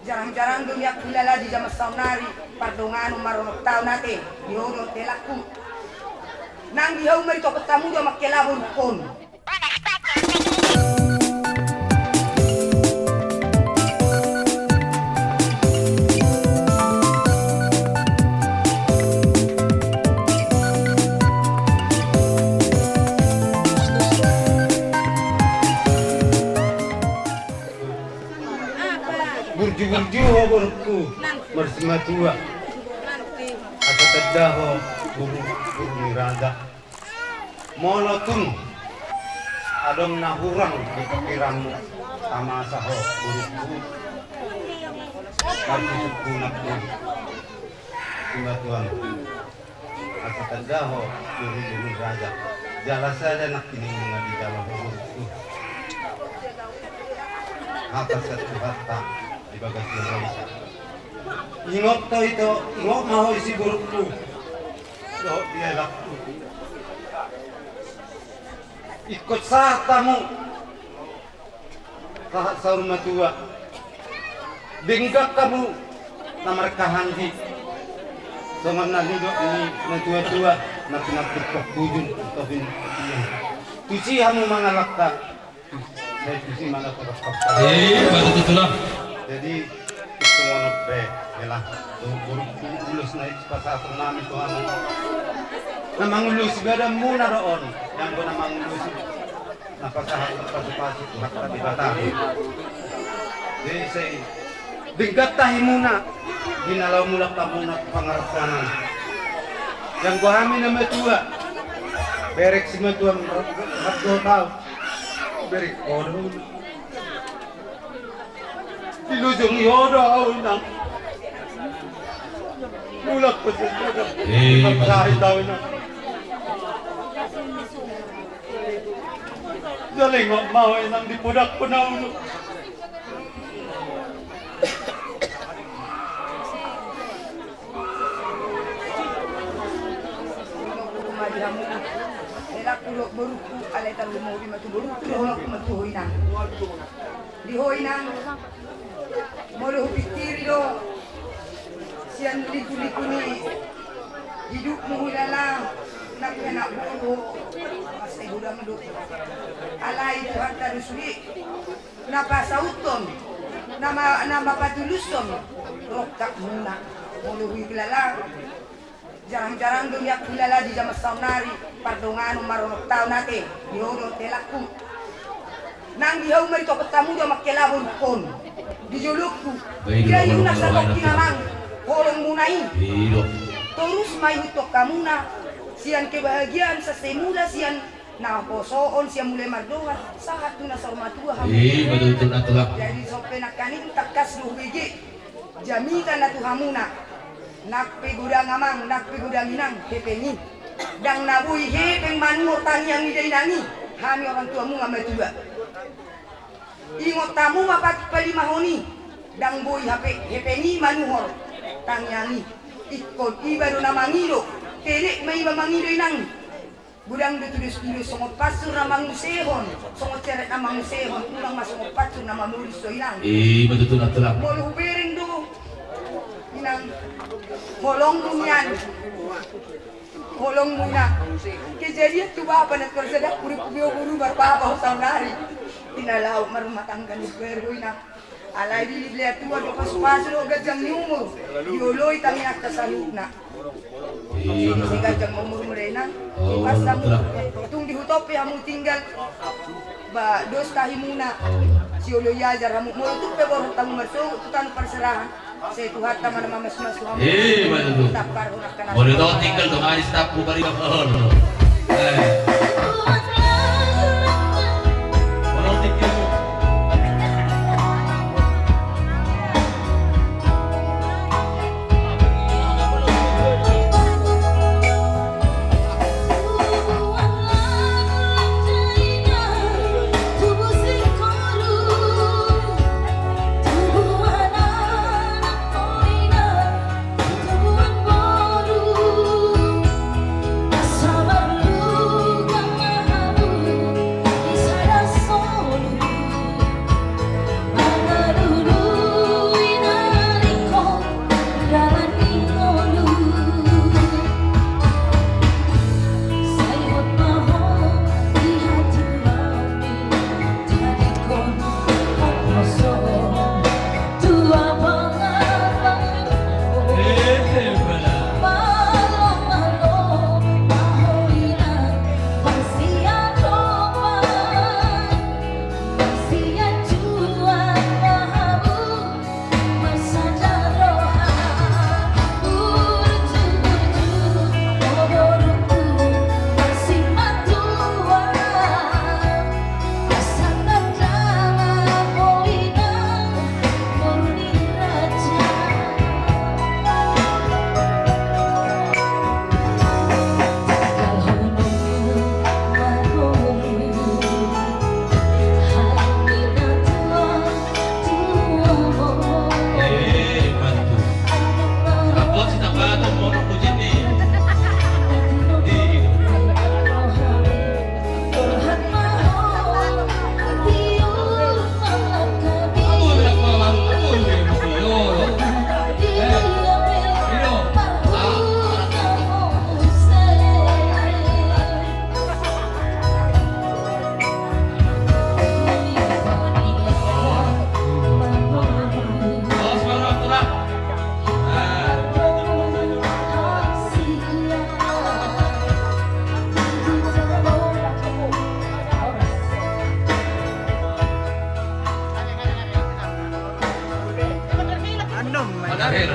Jarang-jarang dunia kilala di zaman saunari pardongan umarunok tao natin dihodong telaku nang dihaw marito katamu do makelabon kon. Burju-burju ho burku bersama tua atau tedah ho buru miranda molotung adong nahurang di pikiranmu sama saho burku tapi suku nakun sehingga tuan atau tedah ho buru miranda jalan saja nak ini di dalam burku atas satu kata di bagasi Indonesia. Ingok to itu, ingok mau isi burukku. Do dia laku. Ikut satamu. Kahat saurma tua. Binggak kamu namar kahandi. Sama nalido ini natua-tua nak kebujun atau bin. Tuci kamu mangalakta. Saya tuci mana terkapal. Betul-betul. Jadi itu monope, yalah. Ulus naik pasar tsunami itu anu. Namang ulus gada muna roon, yang guna namang ulus. Napasah pasupasi hakta di batang. Jadi saya dingkat tahi muna, ginalau mulak kamuna pangarapanan. Yang gua hamil nama tua, berek sima tua harga tahu, berek kodoh. Ilujung yodo au nang mulak pasal pagkain daw na daling mau nang dipudak punaw no Kulok beruku alay talu mo di matu beruku holok matu hoinang di hoinang molo pikir do sian liku-liku ni hidup muhulala nak kena buku masih udah meduk alai Tuhan tarusuli napa sauton nama patuluson rok tak muna molo hilala jarang-jarang dunia kilala di zaman saunari pardongan umarunok tao natin dihodong telaku nang dihaw marito katamu do makelabon kon dijulukku kira yung nasabok kinamang holong munay terus may hutok kamuna siyan kebahagiaan sa semula siyan nakaposoon siyan mulai mardohan sahat tu nasa umatua betul-betul natulak jadi sope nakanin takas luhigi jamitan na tuhamuna nakpigudang amang nakpigudang inang hepeni dang nabuhi hepeng manur tangyang ni dainangi hami orang tuamu ngamay tuba ingot tamu mapat palimahoni dang boy hepeni manuhor tangyangi ikot ibaru namangilo telik may mamangilo inang budang ditulis-tulis songot pasur namangusehon songot ceret namangusehon ulang masongot pasur namamulis so inang betul natulak molu hubering do inang holong munyan holong muna kejadian tu bapa nak tersedak puri-puri buru berbapa saunari tinalaw marumatangkan isbergo ina alay dilihat tua do pas-paso do gajang ni umur dioloy tami nakasalukna si gajang umur mulena ipasam tung dihutopi hamu tinggal ba dos tahi muna si oloy ajar hamu mo tu pe bor tamu merso tutan perserahan saya Tuhan taman mas-mas hamu betul tapar unak kana boleh tahu tinggal dong hari staf bari Sabar lu Manaher.